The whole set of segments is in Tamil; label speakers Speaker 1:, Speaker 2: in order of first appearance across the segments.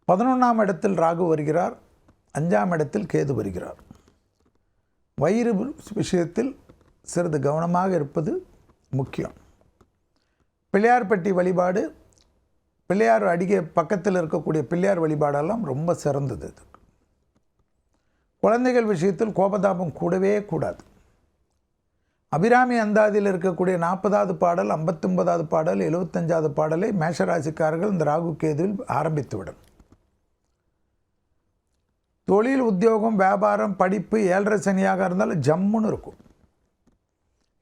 Speaker 1: 11ஆம் இடத்தில் ராகு வருகிறார், 5ஆம் இடத்தில் கேது வருகிறார். வயிறு விஷயத்தில் சிறிது கவனமாக இருப்பது முக்கியம். பிள்ளையார்பட்டி வழிபாடு, பிள்ளையார் அடிக்க பக்கத்தில் இருக்கக்கூடிய பிள்ளையார் வழிபாடெல்லாம் ரொம்ப சிறந்தது. இது குழந்தைகள் விஷயத்தில் கோபதாபம் கூடவே கூடாது. அபிராமி அந்தாதியில் இருக்கக்கூடிய 40வது பாடல், 59வது பாடல், 75வது பாடலை மேஷராசிக்காரர்கள் இந்த ராகு கேதுவில் ஆரம்பித்துவிடும். தொழில், உத்தியோகம், வியாபாரம், படிப்பு, 7.5 சனியாக இருந்தாலும் ஜம்முன்னு இருக்கும்.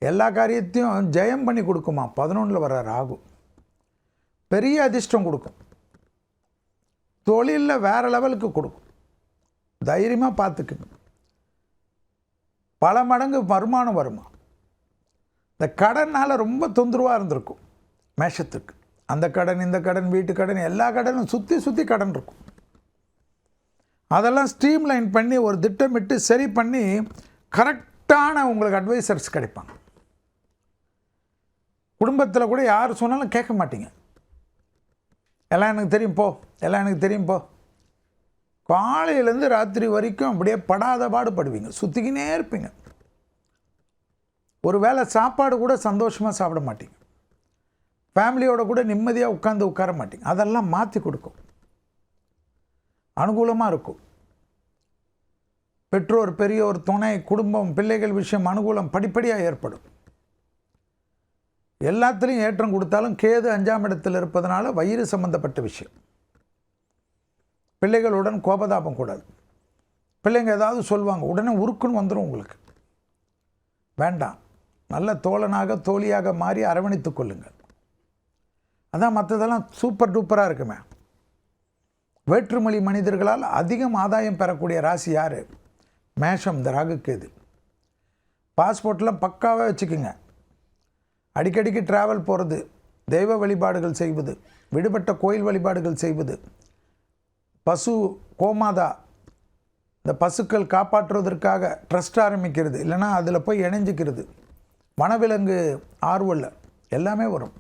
Speaker 1: எல்லா காரியத்தையும் ஜெயம் பண்ணி கொடுக்குமா. 11ல் வர ராகு பெரிய அதிர்ஷ்டம் கொடுக்கும். தொழிலில் வேறு லெவலுக்கு கொடுக்கும். தைரியமாக பார்த்துக்குங்க. பல மடங்கு வருமானம் வருமா. இந்த கடனால் ரொம்ப தொந்தரவாக இருந்திருக்கும் மேஷத்துக்கு. அந்த கடன், இந்த கடன், வீட்டு கடன், எல்லா கடனும் சுற்றி கடன் இருக்கும். அதெல்லாம் ஸ்ட்ரீம்லைன் பண்ணி ஒரு திட்டமிட்டு சரி பண்ணி கரெக்டான உங்களுக்கு அட்வைசர்ஸ் கிடைப்பாங்க. குடும்பத்தில் கூட யார் சொன்னாலும் கேட்க மாட்டீங்க. எல்லாம் எனக்கு தெரியும் போ, எல்லாம் எனக்கு தெரியும் போ. காலையிலேருந்து ராத்திரி வரைக்கும் அப்படியே படாத பாடுபடுவீங்க, சுற்றிக்கினே இருப்பீங்க. ஒரு வேளை சாப்பாடு கூட சந்தோஷமாக சாப்பிட மாட்டீங்க. ஃபேமிலியோட கூட நிம்மதியாக உட்கார மாட்டீங்க. அதெல்லாம் மாற்றி கொடுக்கும், அனுகூலமாக இருக்கும். பெற்றோர், பெரியோர், துணை, குடும்பம், பிள்ளைகள் விஷயம் அனுகூலம் படிப்படியாக ஏற்படும். எல்லாத்துலேயும் ஏற்றம் கொடுத்தாலும் கேது 5ஆம் இடத்தில் இருப்பதனால வயிறு சம்பந்தப்பட்ட விஷயம். பிள்ளைகளுடன் கோபதாபம் கூடாது. பிள்ளைங்க ஏதாவது சொல்லுவாங்க, உடனே உருக்குன்னு வந்துடும் உங்களுக்கு. வேண்டாம், நல்ல தோழனாக தோழியாக மாறி அரவணைத்து கொள்ளுங்கள். அதான் மற்றதெல்லாம் சூப்பர் டூப்பராக இருக்குமே. வேற்றுமொழி மனிதர்களால் அதிகம் ஆதாயம் பெறக்கூடிய ராசி யார்? மேஷம். இந்த ராகு கேது. பாஸ்போர்ட்லாம் பக்காவாக வச்சுக்கோங்க. அடிக்கடிக்கு ட்ராவல் போகிறது, தெய்வ வழிபாடுகள் செய்வது, விடுபட்ட கோயில் வழிபாடுகள் செய்வது, பசு கோமாதா இந்த பசுக்கள் காப்பாற்றுவதற்காக ட்ரஸ்ட் ஆரம்பிக்கிறது, இல்லைனா அதில் போய் இணைஞ்சிக்கிறது, வனவிலங்கு ஆர்வலர் எல்லாமே வரும்.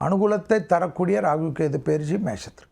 Speaker 1: அனுகூலத்தை தரக்கூடிய ராகு கேது பயிற்சி மேஷத்திற்கு.